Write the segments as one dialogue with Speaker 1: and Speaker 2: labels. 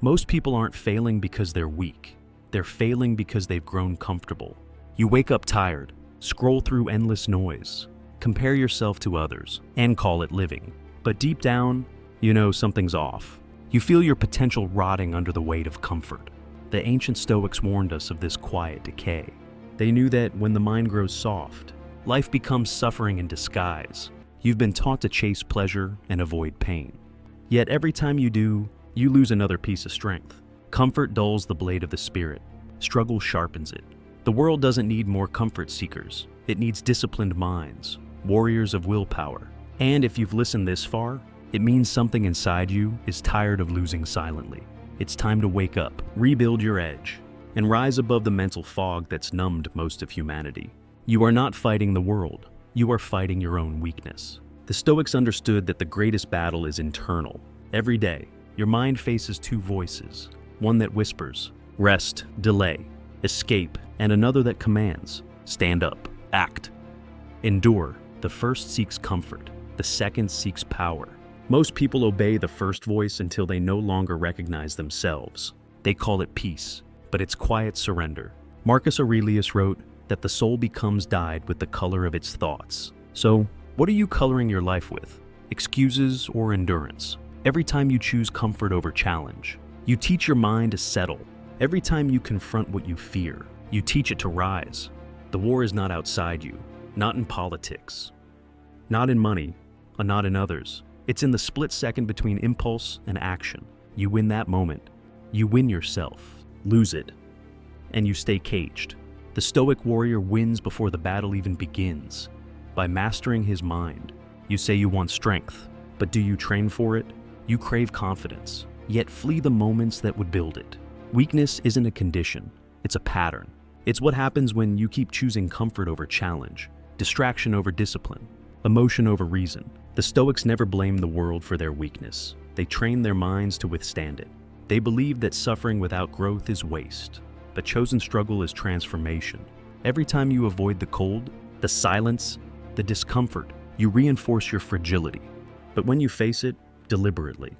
Speaker 1: Most people aren't failing because they're weak. They're failing because they've grown comfortable. You wake up tired, scroll through endless noise, compare yourself to others, and call it living. But deep down, you know something's off. You feel your potential rotting under the weight of comfort. The ancient Stoics warned us of this quiet decay. They knew that when the mind grows soft, life becomes suffering in disguise. You've been taught to chase pleasure and avoid pain. Yet every time you do, you lose another piece of strength. Comfort dulls the blade of the spirit. Struggle sharpens it. The world doesn't need more comfort seekers. It needs disciplined minds, warriors of willpower. And if you've listened this far, it means something inside you is tired of losing silently. It's time to wake up, rebuild your edge, and rise above the mental fog that's numbed most of humanity. You are not fighting the world. You are fighting your own weakness. The Stoics understood that the greatest battle is internal. Every day, your mind faces two voices, one that whispers, rest, delay, escape, and another that commands, stand up, act, endure. The first seeks comfort, the second seeks power. Most people obey the first voice until they no longer recognize themselves. They call it peace, but it's quiet surrender. Marcus Aurelius wrote that the soul becomes dyed with the color of its thoughts. So, what are you coloring your life with? Excuses or endurance? Every time you choose comfort over challenge, you teach your mind to settle. Every time you confront what you fear, you teach it to rise. The war is not outside you, not in politics, not in money, or not in others. It's in the split second between impulse and action. You win that moment. You win yourself, lose it, and you stay caged. The Stoic warrior wins before the battle even begins. By mastering his mind, you say you want strength, but do you train for it? You crave confidence, yet flee the moments that would build it. Weakness isn't a condition, it's a pattern. It's what happens when you keep choosing comfort over challenge, distraction over discipline, emotion over reason. The Stoics never blamed the world for their weakness. They trained their minds to withstand it. They believed that suffering without growth is waste, but chosen struggle is transformation. Every time you avoid the cold, the silence, the discomfort, you reinforce your fragility. But when you face it, deliberately,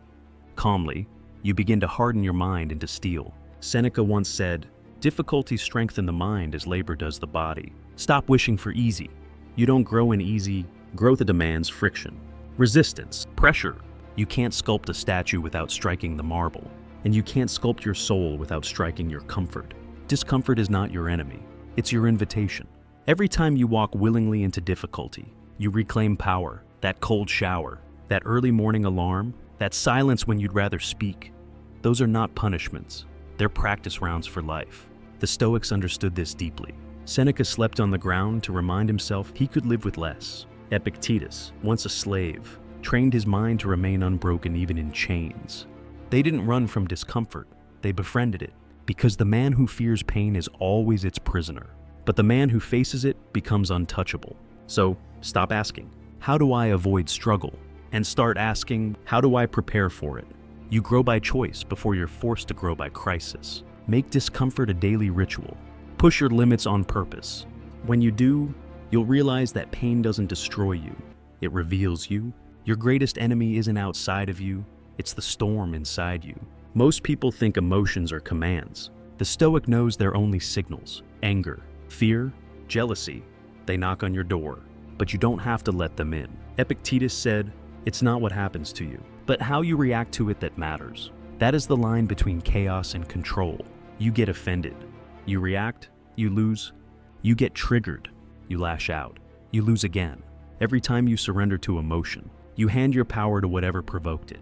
Speaker 1: calmly, you begin to harden your mind into steel. Seneca once said, "Difficulties strengthen the mind as labor does the body." Stop wishing for easy. You don't grow in easy. Growth demands friction, resistance, pressure. You can't sculpt a statue without striking the marble, and you can't sculpt your soul without striking your comfort. Discomfort is not your enemy. It's your invitation. Every time you walk willingly into difficulty, you reclaim power, that cold shower, that early morning alarm, that silence when you'd rather speak. Those are not punishments. They're practice rounds for life. The Stoics understood this deeply. Seneca slept on the ground to remind himself he could live with less. Epictetus, once a slave, trained his mind to remain unbroken even in chains. They didn't run from discomfort, they befriended it, because the man who fears pain is always its prisoner. But the man who faces it becomes untouchable. So, stop asking, how do I avoid struggle? And start asking, how do I prepare for it? You grow by choice before you're forced to grow by crisis. Make discomfort a daily ritual. Push your limits on purpose. When you do, you'll realize that pain doesn't destroy you. It reveals you. Your greatest enemy isn't outside of you, it's the storm inside you. Most people think emotions are commands. The Stoic knows they're only signals. Anger, fear, jealousy. They knock on your door, but you don't have to let them in. Epictetus said, "It's not what happens to you, but how you react to it that matters." That is the line between chaos and control. You get offended. You react, you lose. You get triggered. You lash out. You lose again. Every time you surrender to emotion, you hand your power to whatever provoked it.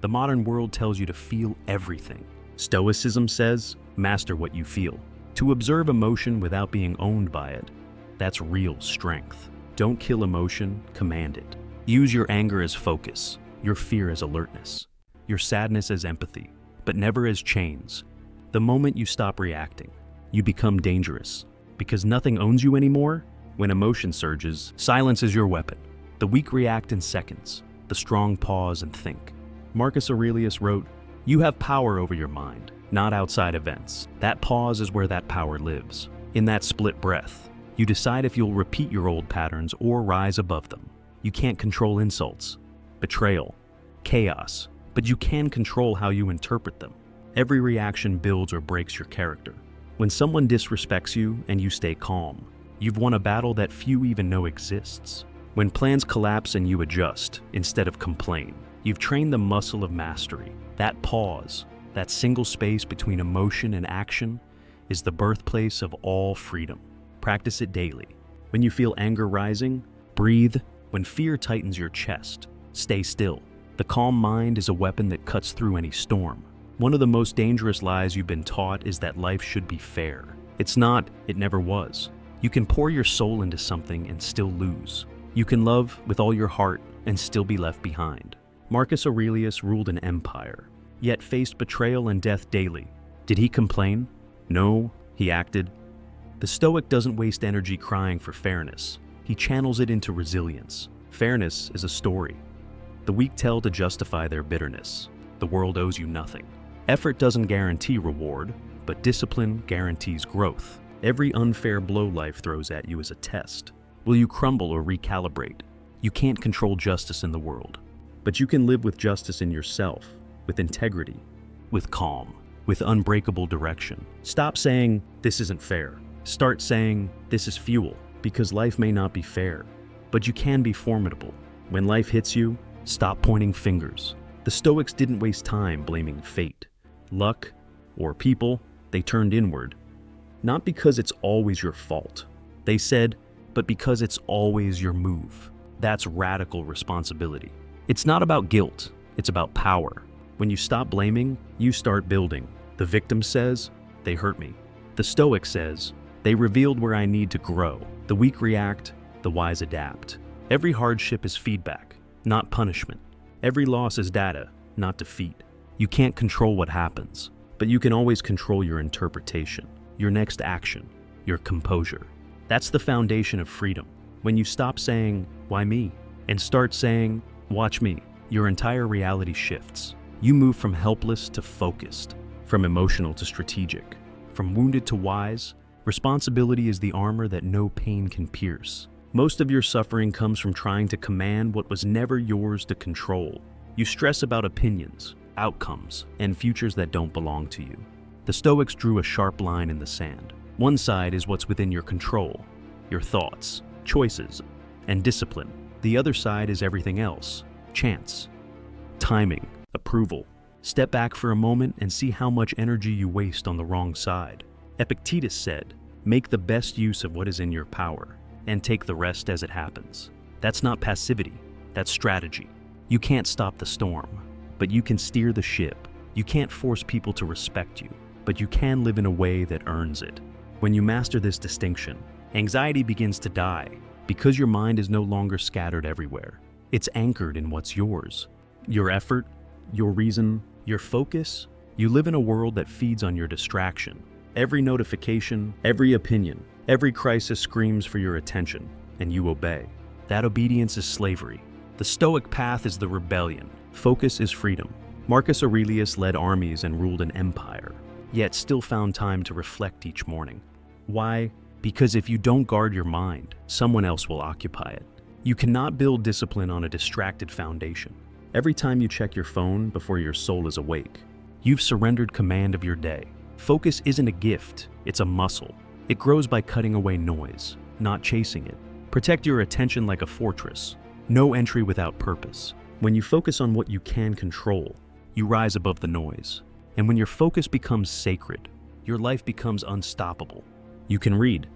Speaker 1: The modern world tells you to feel everything. Stoicism says, master what you feel. To observe emotion without being owned by it, that's real strength. Don't kill emotion, command it. Use your anger as focus, your fear as alertness, your sadness as empathy, but never as chains. The moment you stop reacting, you become dangerous. Because nothing owns you anymore, when emotion surges, silence is your weapon. The weak react in seconds. The strong pause and think. Marcus Aurelius wrote, "You have power over your mind, not outside events. That pause is where that power lives. In that split breath, you decide if you'll repeat your old patterns or rise above them. You can't control insults, betrayal, chaos, but you can control how you interpret them. Every reaction builds or breaks your character. When someone disrespects you and you stay calm, you've won a battle that few even know exists. When plans collapse and you adjust instead of complain, you've trained the muscle of mastery. That pause, that single space between emotion and action, is the birthplace of all freedom. Practice it daily. When you feel anger rising, breathe. When fear tightens your chest, stay still. The calm mind is a weapon that cuts through any storm. One of the most dangerous lies you've been taught is that life should be fair. It's not, it never was. You can pour your soul into something and still lose. You can love with all your heart and still be left behind. Marcus Aurelius ruled an empire, yet faced betrayal and death daily. Did he complain? No, he acted. The Stoic doesn't waste energy crying for fairness. He channels it into resilience. Fairness is a story. The weak tell to justify their bitterness. The world owes you nothing. Effort doesn't guarantee reward, but discipline guarantees growth. Every unfair blow life throws at you is a test. Will you crumble or recalibrate? You can't control justice in the world, but you can live with justice in yourself, with integrity, with calm, with unbreakable direction. Stop saying, "This isn't fair." Start saying, "This is fuel," because life may not be fair, but you can be formidable. When life hits you, stop pointing fingers. The Stoics didn't waste time blaming fate, luck, or people. They turned inward. Not because it's always your fault, they said, but because it's always your move. That's radical responsibility. It's not about guilt, it's about power. When you stop blaming, you start building. The victim says, "They hurt me." The Stoic says, "They revealed where I need to grow." The weak react, the wise adapt. Every hardship is feedback, not punishment. Every loss is data, not defeat. You can't control what happens, but you can always control your interpretation, your next action, your composure. That's the foundation of freedom. When you stop saying, "Why me?" and start saying, "Watch me," your entire reality shifts. You move from helpless to focused, from emotional to strategic, from wounded to wise. Responsibility is the armor that no pain can pierce. Most of your suffering comes from trying to command what was never yours to control. You stress about opinions, outcomes, and futures that don't belong to you. The Stoics drew a sharp line in the sand. One side is what's within your control, your thoughts, choices, and discipline. The other side is everything else, chance, timing, approval. Step back for a moment and see how much energy you waste on the wrong side. Epictetus said, "Make the best use of what is in your power, and take the rest as it happens." That's not passivity, that's strategy. You can't stop the storm, but you can steer the ship. You can't force people to respect you, but you can live in a way that earns it. When you master this distinction, anxiety begins to die, because your mind is no longer scattered everywhere. It's anchored in what's yours. Your effort, your reason, your focus. You live in a world that feeds on your distraction. Every notification, every opinion, every crisis screams for your attention, and you obey. That obedience is slavery. The Stoic path is the rebellion. Focus is freedom. Marcus Aurelius led armies and ruled an empire, yet still found time to reflect each morning. Why? Because if you don't guard your mind, someone else will occupy it. You cannot build discipline on a distracted foundation. Every time you check your phone before your soul is awake, you've surrendered command of your day. Focus isn't a gift, it's a muscle. It grows by cutting away noise, not chasing it. Protect your attention like a fortress. No entry without purpose. When you focus on what you can control, you rise above the noise. And when your focus becomes sacred, your life becomes unstoppable. You can read,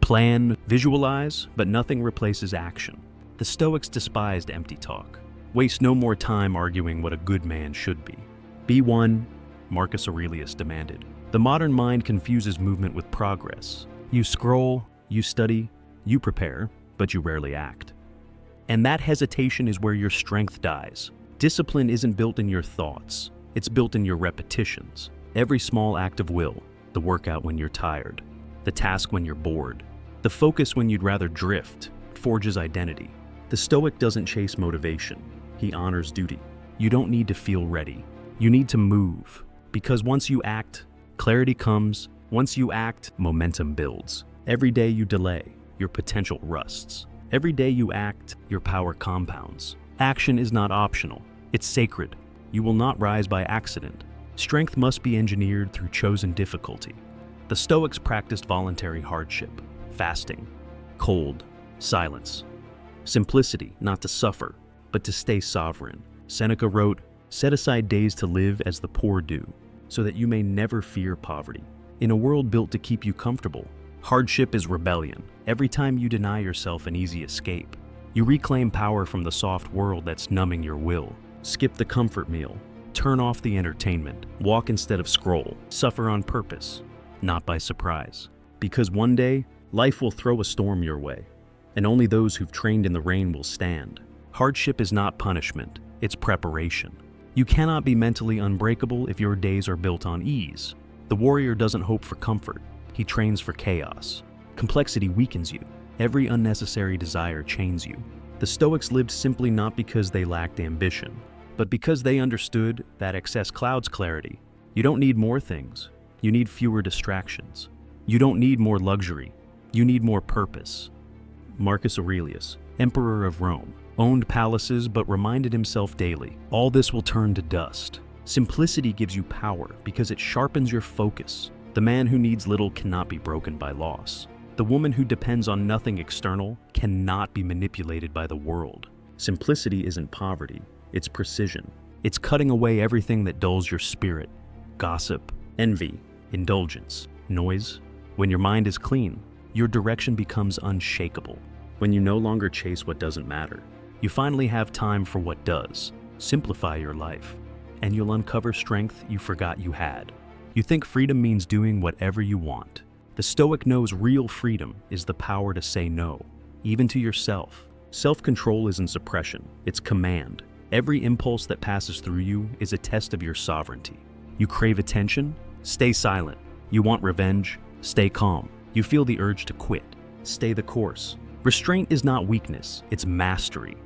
Speaker 1: plan, visualize, but nothing replaces action. The Stoics despised empty talk. Waste no more time arguing what a good man should be. Be one, Marcus Aurelius demanded. The modern mind confuses movement with progress. You scroll, you study, you prepare, but you rarely act. And that hesitation is where your strength dies. Discipline isn't built in your thoughts, it's built in your repetitions. Every small act of will, the workout when you're tired, the task when you're bored, the focus when you'd rather drift, forges identity. The Stoic doesn't chase motivation, he honors duty. You don't need to feel ready, you need to move. Because once you act, clarity comes. Once you act, momentum builds. Every day you delay, your potential rusts. Every day you act, your power compounds. Action is not optional, it's sacred. You will not rise by accident. Strength must be engineered through chosen difficulty. The Stoics practiced voluntary hardship, fasting, cold, silence. Simplicity, not to suffer, but to stay sovereign. Seneca wrote, "Set aside days to live as the poor do, so that you may never fear poverty." In a world built to keep you comfortable, hardship is rebellion. Every time you deny yourself an easy escape, you reclaim power from the soft world that's numbing your will. Skip the comfort meal, turn off the entertainment, walk instead of scroll, suffer on purpose, not by surprise. Because one day, life will throw a storm your way, and only those who've trained in the rain will stand. Hardship is not punishment, it's preparation. You cannot be mentally unbreakable if your days are built on ease. The warrior doesn't hope for comfort, he trains for chaos. Complexity weakens you. Every unnecessary desire chains you. The Stoics lived simply not because they lacked ambition, but because they understood that excess clouds clarity. You don't need more things, you need fewer distractions. You don't need more luxury, you need more purpose. Marcus Aurelius, Emperor of Rome, owned palaces but reminded himself daily, all this will turn to dust. Simplicity gives you power because it sharpens your focus. The man who needs little cannot be broken by loss. The woman who depends on nothing external cannot be manipulated by the world. Simplicity isn't poverty, it's precision. It's cutting away everything that dulls your spirit. Gossip, envy, indulgence, noise. When your mind is clean, your direction becomes unshakable. When you no longer chase what doesn't matter, you finally have time for what does. Simplify your life, and you'll uncover strength you forgot you had. You think freedom means doing whatever you want. The Stoic knows real freedom is the power to say no, even to yourself. Self-control isn't suppression, it's command. Every impulse that passes through you is a test of your sovereignty. You crave attention? Stay silent. You want revenge? Stay calm. You feel the urge to quit? Stay the course. Restraint is not weakness, it's mastery.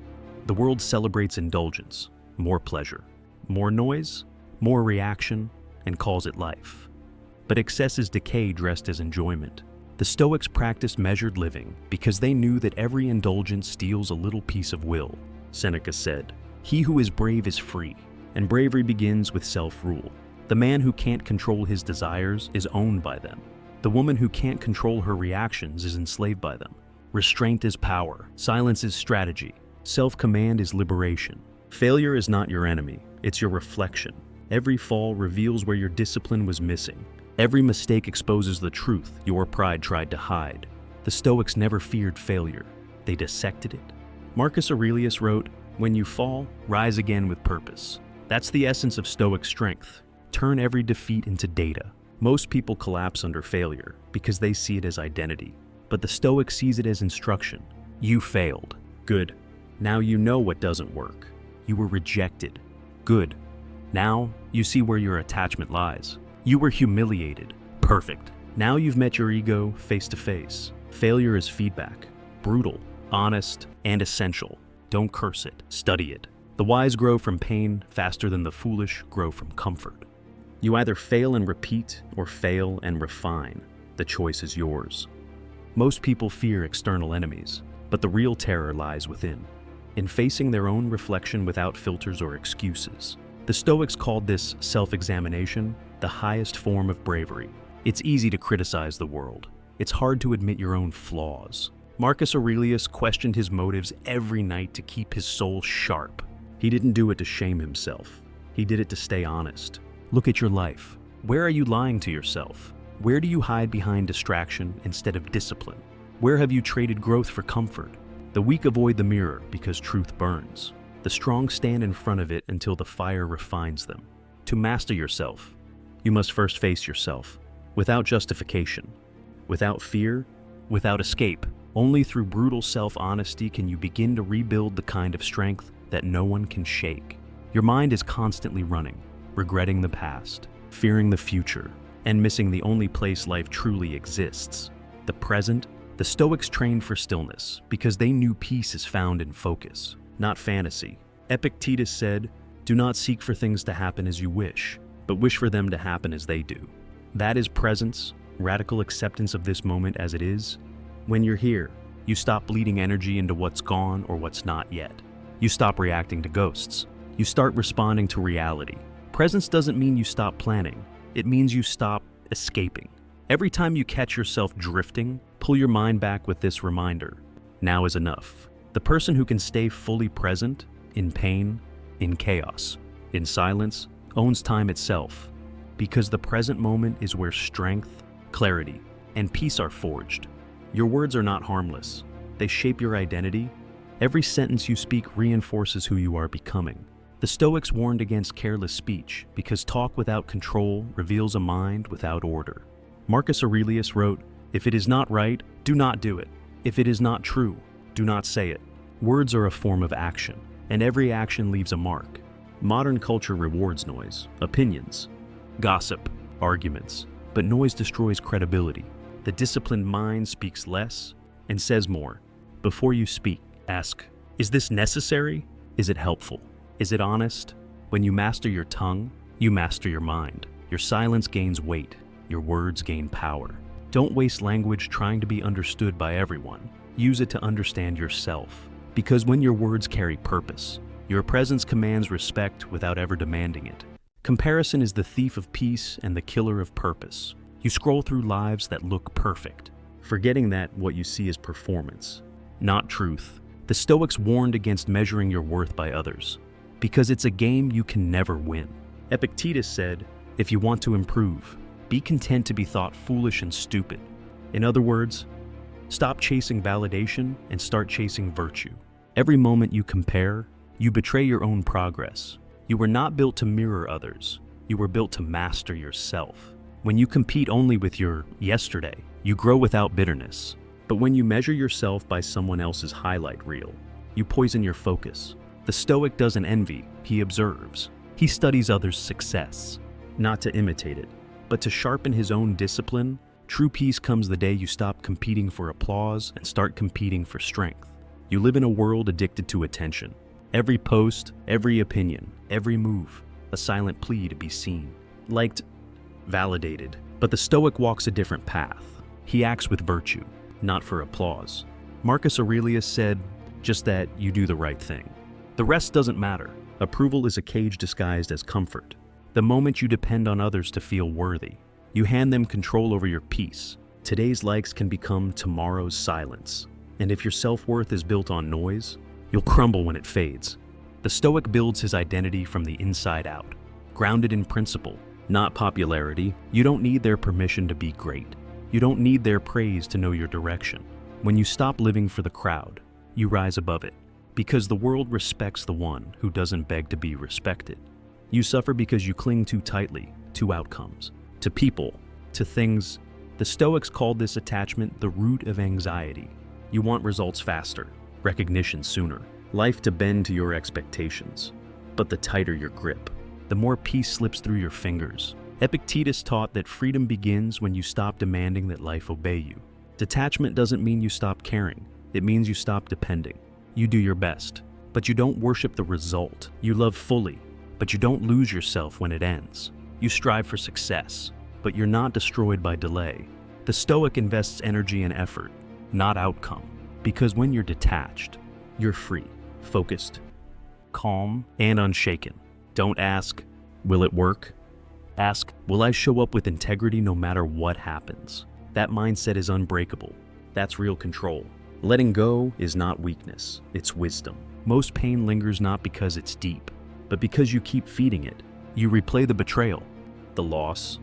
Speaker 1: The world celebrates indulgence, more pleasure, more noise, more reaction, and calls it life. But excess is decay dressed as enjoyment. The Stoics practiced measured living because they knew that every indulgence steals a little piece of will. Seneca said, "He who is brave is free, and bravery begins with self-rule. The man who can't control his desires is owned by them. The woman who can't control her reactions is enslaved by them. Restraint is power, silence is strategy, self-command is liberation. Failure is not your enemy, it's your reflection. Every fall reveals where your discipline was missing. Every mistake exposes the truth your pride tried to hide. The Stoics never feared failure, they dissected it." Marcus Aurelius wrote, "When you fall, rise again with purpose." That's the essence of Stoic strength. Turn every defeat into data. Most people collapse under failure because they see it as identity, but the Stoic sees it as instruction. You failed. Good. Now you know what doesn't work. You were rejected. Good. Now you see where your attachment lies. You were humiliated. Perfect. Now you've met your ego face to face. Failure is feedback. Brutal, honest, and essential. Don't curse it. Study it. The wise grow from pain faster than the foolish grow from comfort. You either fail and repeat or fail and refine. The choice is yours. Most people fear external enemies, but the real terror lies within, in facing their own reflection without filters or excuses. The Stoics called this self-examination the highest form of bravery. It's easy to criticize the world. It's hard to admit your own flaws. Marcus Aurelius questioned his motives every night to keep his soul sharp. He didn't do it to shame himself. He did it to stay honest. Look at your life. Where are you lying to yourself? Where do you hide behind distraction instead of discipline? Where have you traded growth for comfort? The weak avoid the mirror because truth burns. The strong stand in front of it until the fire refines them. To master yourself, you must first face yourself, without justification, without fear, without escape. Only through brutal self-honesty can you begin to rebuild the kind of strength that no one can shake. Your mind is constantly running, regretting the past, fearing the future, and missing the only place life truly exists, the present. The Stoics trained for stillness because they knew peace is found in focus, not fantasy. Epictetus said, "Do not seek for things to happen as you wish, but wish for them to happen as they do." That is presence, radical acceptance of this moment as it is. When you're here, you stop bleeding energy into what's gone or what's not yet. You stop reacting to ghosts. You start responding to reality. Presence doesn't mean you stop planning. It means you stop escaping. Every time you catch yourself drifting, pull your mind back with this reminder. Now is enough. The person who can stay fully present, in pain, in chaos, in silence, owns time itself. Because the present moment is where strength, clarity, and peace are forged. Your words are not harmless. They shape your identity. Every sentence you speak reinforces who you are becoming. The Stoics warned against careless speech because talk without control reveals a mind without order. Marcus Aurelius wrote, "If it is not right, do not do it. If it is not true, do not say it." Words are a form of action, and every action leaves a mark. Modern culture rewards noise, opinions, gossip, arguments, but noise destroys credibility. The disciplined mind speaks less and says more. Before you speak, ask, is this necessary? Is it helpful? Is it honest? When you master your tongue, you master your mind. Your silence gains weight. Your words gain power. Don't waste language trying to be understood by everyone. Use it to understand yourself. Because when your words carry purpose, your presence commands respect without ever demanding it. Comparison is the thief of peace and the killer of purpose. You scroll through lives that look perfect, forgetting that what you see is performance, not truth. The Stoics warned against measuring your worth by others, because it's a game you can never win. Epictetus said, if you want to improve, be content to be thought foolish and stupid. In other words, stop chasing validation and start chasing virtue. Every moment you compare, you betray your own progress. You were not built to mirror others. You were built to master yourself. When you compete only with your yesterday, you grow without bitterness. But when you measure yourself by someone else's highlight reel, you poison your focus. The Stoic doesn't envy, he observes. He studies others' success, not to imitate it, but to sharpen his own discipline. True peace comes the day you stop competing for applause and start competing for strength. You live in a world addicted to attention. Every post, every opinion, every move, a silent plea to be seen, liked, validated. But the Stoic walks a different path. He acts with virtue, not for applause. Marcus Aurelius said, just that you do the right thing. The rest doesn't matter. Approval is a cage disguised as comfort. The moment you depend on others to feel worthy, you hand them control over your peace. Today's likes can become tomorrow's silence. And if your self-worth is built on noise, you'll crumble when it fades. The Stoic builds his identity from the inside out, grounded in principle, not popularity. You don't need their permission to be great. You don't need their praise to know your direction. When you stop living for the crowd, you rise above it, because the world respects the one who doesn't beg to be respected. You suffer because you cling too tightly to outcomes, to people, to things. The Stoics called this attachment the root of anxiety. You want results faster, recognition sooner, life to bend to your expectations. But the tighter your grip, the more peace slips through your fingers. Epictetus taught that freedom begins when you stop demanding that life obey you. Detachment doesn't mean you stop caring. It means you stop depending. You do your best, but you don't worship the result. You love fully, but you don't lose yourself when it ends. You strive for success, but you're not destroyed by delay. The Stoic invests energy and effort, not outcome, because when you're detached, you're free, focused, calm, and unshaken. Don't ask, will it work? Ask, will I show up with integrity no matter what happens? That mindset is unbreakable. That's real control. Letting go is not weakness, it's wisdom. Most pain lingers not because it's deep, but because you keep feeding it. You replay the betrayal, the loss,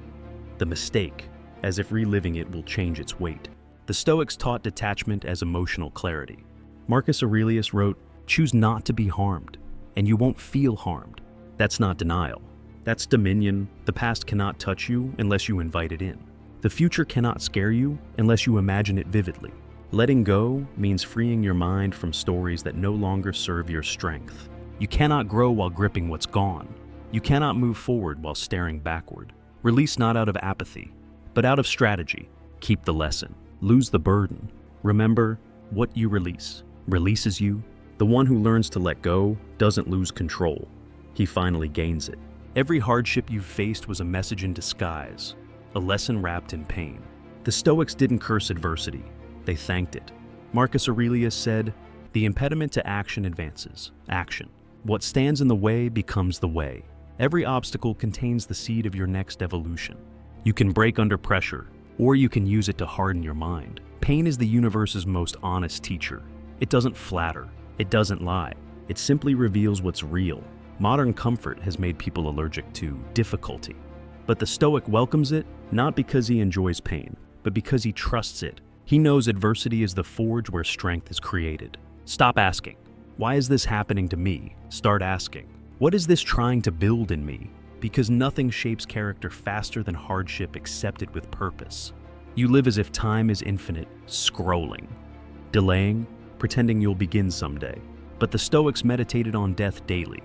Speaker 1: the mistake, as if reliving it will change its weight. The Stoics taught detachment as emotional clarity. Marcus Aurelius wrote, choose not to be harmed, and you won't feel harmed. That's not denial. That's dominion. The past cannot touch you unless you invite it in. The future cannot scare you unless you imagine it vividly. Letting go means freeing your mind from stories that no longer serve your strength. You cannot grow while gripping what's gone. You cannot move forward while staring backward. Release not out of apathy, but out of strategy. Keep the lesson. Lose the burden. Remember, what you release releases you. The one who learns to let go doesn't lose control. He finally gains it. Every hardship you've faced was a message in disguise, a lesson wrapped in pain. The Stoics didn't curse adversity. They thanked it. Marcus Aurelius said, the impediment to action advances. Action. What stands in the way becomes the way. Every obstacle contains the seed of your next evolution. You can break under pressure, or you can use it to harden your mind. Pain is the universe's most honest teacher. It doesn't flatter. It doesn't lie. It simply reveals what's real. Modern comfort has made people allergic to difficulty. But the Stoic welcomes it, not because he enjoys pain, but because he trusts it. He knows adversity is the forge where strength is created. Stop asking, why is this happening to me? Start asking, what is this trying to build in me? Because nothing shapes character faster than hardship accepted with purpose. You live as if time is infinite, scrolling, delaying, pretending you'll begin someday. But the Stoics meditated on death daily,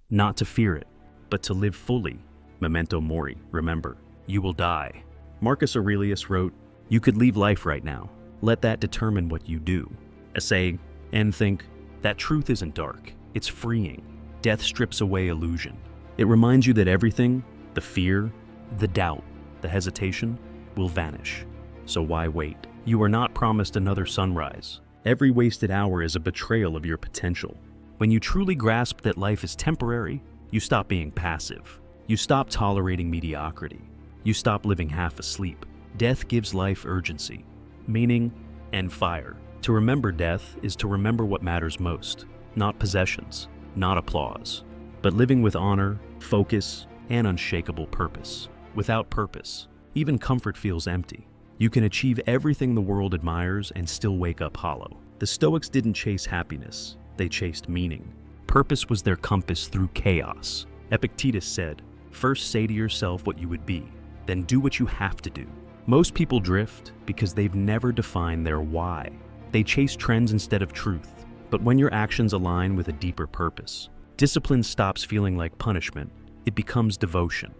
Speaker 1: not to fear it, but to live fully. Memento mori, remember, you will die. Marcus Aurelius wrote, you could leave life right now. Let that determine what you do. Essay, and think, that truth isn't dark, it's freeing. Death strips away illusion. It reminds you that everything, the fear, the doubt, the hesitation, will vanish. So why wait? You are not promised another sunrise. Every wasted hour is a betrayal of your potential. When you truly grasp that life is temporary, you stop being passive. You stop tolerating mediocrity. You stop living half asleep. Death gives life urgency, meaning, and fire. To remember death is to remember what matters most, not possessions, not applause, but living with honor, focus, and unshakable purpose. Without purpose, even comfort feels empty. You can achieve everything the world admires and still wake up hollow. The Stoics didn't chase happiness, they chased meaning. Purpose was their compass through chaos. Epictetus said, first say to yourself what you would be, then do what you have to do. Most people drift because they've never defined their why. They chase trends instead of truth. But when your actions align with a deeper purpose, discipline stops feeling like punishment. It becomes devotion.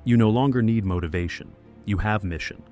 Speaker 1: You no longer need motivation. You have mission.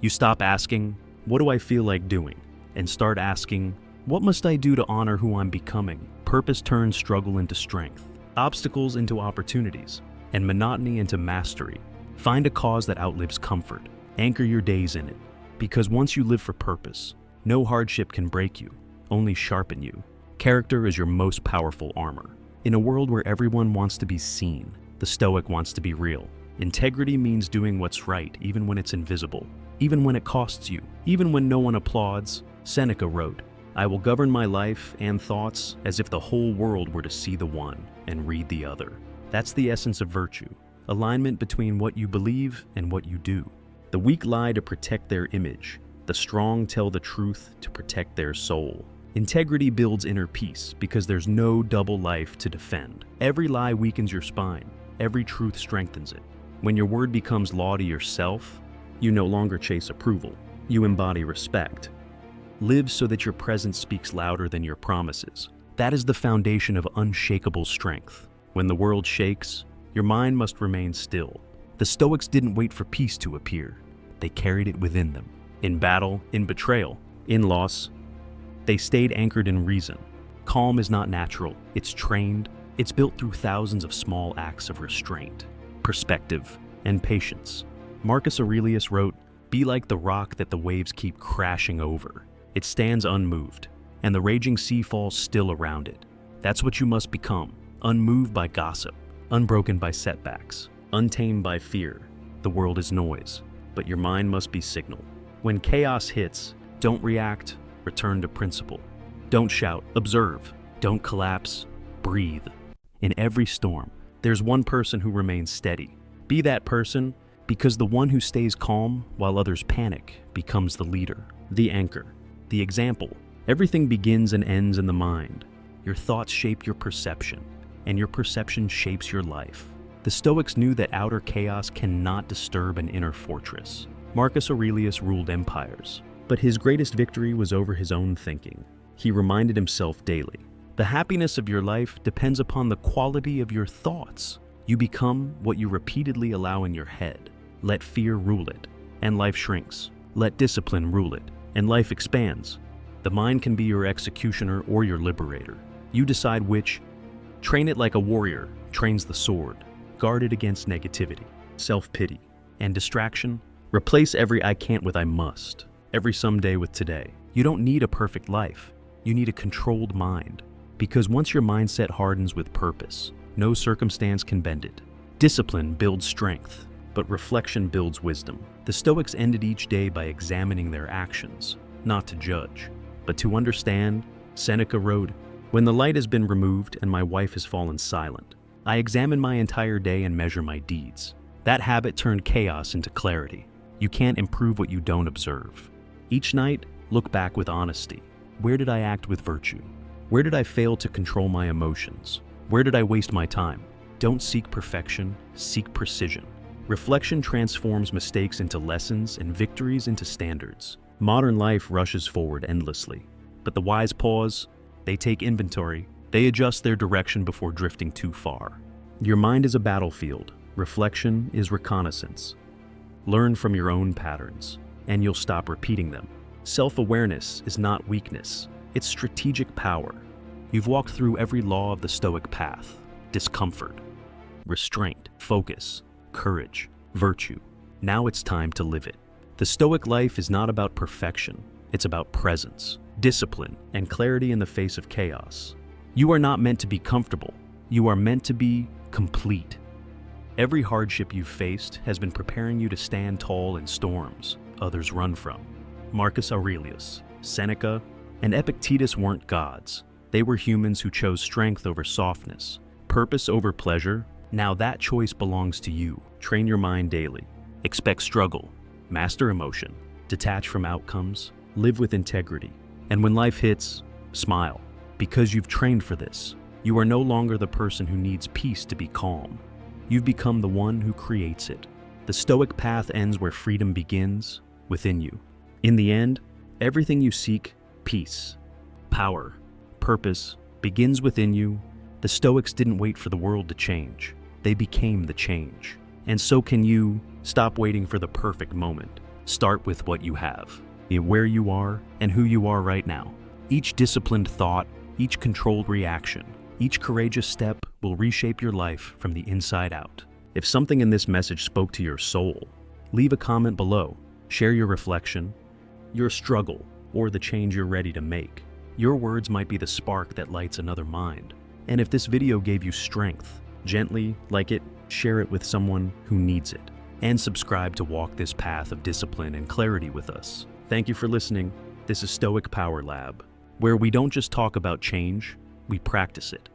Speaker 1: You stop asking, what do I feel like doing? And start asking, what must I do to honor who I'm becoming? Purpose turns struggle into strength, obstacles into opportunities, and monotony into mastery. Find a cause that outlives comfort. Anchor your days in it. Because once you live for purpose, no hardship can break you, only sharpen you. Character is your most powerful armor. In a world where everyone wants to be seen, the Stoic wants to be real. Integrity means doing what's right even when it's invisible, even when it costs you, even when no one applauds. Seneca wrote, I will govern my life and thoughts as if the whole world were to see the one and read the other. That's the essence of virtue, alignment between what you believe and what you do. The weak lie to protect their image. The strong tell the truth to protect their soul. Integrity builds inner peace because there's no double life to defend. Every lie weakens your spine. Every truth strengthens it. When your word becomes law to yourself, you no longer chase approval. You embody respect. Live so that your presence speaks louder than your promises. That is the foundation of unshakable strength. When the world shakes, your mind must remain still. The Stoics didn't wait for peace to appear. They carried it within them. In battle, in betrayal, in loss, they stayed anchored in reason. Calm is not natural, it's trained. It's built through thousands of small acts of restraint, perspective, and patience. Marcus Aurelius wrote, be like the rock that the waves keep crashing over. It stands unmoved, and the raging sea falls still around it. That's what you must become, unmoved by gossip, unbroken by setbacks, untamed by fear. The world is noise, but your mind must be signal. When chaos hits, don't react, return to principle. Don't shout, observe. Don't collapse, breathe. In every storm, there's one person who remains steady. Be that person, because the one who stays calm while others panic becomes the leader, the anchor, the example. Everything begins and ends in the mind. Your thoughts shape your perception, and your perception shapes your life. The Stoics knew that outer chaos cannot disturb an inner fortress. Marcus Aurelius ruled empires, but his greatest victory was over his own thinking. He reminded himself daily, the happiness of your life depends upon the quality of your thoughts. You become what you repeatedly allow in your head. Let fear rule it, and life shrinks. Let discipline rule it, and life expands. The mind can be your executioner or your liberator. You decide which. Train it like a warrior trains the sword. Guard it against negativity, self-pity, and distraction. Replace every I can't with I must, every someday with today. You don't need a perfect life. You need a controlled mind. Because once your mindset hardens with purpose, No circumstance can bend it. Discipline builds strength, but reflection builds wisdom. The Stoics ended each day by examining their actions, not to judge, but to understand. Seneca wrote, "When the light has been removed and my wife has fallen silent, I examine my entire day and measure my deeds." That habit turned chaos into clarity. You can't improve what you don't observe. Each night, look back with honesty. Where did I act with virtue? Where did I fail to control my emotions? Where did I waste my time? Don't seek perfection, seek precision. Reflection transforms mistakes into lessons and victories into standards. Modern life rushes forward endlessly, but the wise pause, they take inventory, they adjust their direction before drifting too far. Your mind is a battlefield. Reflection is reconnaissance. Learn from your own patterns, and you'll stop repeating them. Self-awareness is not weakness, it's strategic power. You've walked through every law of the Stoic path: discomfort, restraint, focus, courage, virtue. Now it's time to live it. The Stoic life is not about perfection, it's about presence, discipline, and clarity in the face of chaos. You are not meant to be comfortable, you are meant to be complete. Every hardship you've faced has been preparing you to stand tall in storms others run from. Marcus Aurelius, Seneca, and Epictetus weren't gods. They were humans who chose strength over softness, purpose over pleasure. Now that choice belongs to you. Train your mind daily. Expect struggle. Master emotion. Detach from outcomes. Live with integrity. And when life hits, smile. Because you've trained for this. You are no longer the person who needs peace to be calm. You've become the one who creates it. The Stoic path ends where freedom begins, within you. In the end, everything you seek, peace, power, purpose, begins within you. The Stoics didn't wait for the world to change. They became the change. And so can you. Stop waiting for the perfect moment. Start with what you have, where you are, and who you are right now. Each disciplined thought, each controlled reaction, each courageous step will reshape your life from the inside out. If something in this message spoke to your soul, leave a comment below. Share your reflection, your struggle, or the change you're ready to make. Your words might be the spark that lights another mind. And if this video gave you strength, gently like it, share it with someone who needs it. And subscribe to walk this path of discipline and clarity with us. Thank you for listening. This is Stoic Power Lab, where we don't just talk about change, we practice it.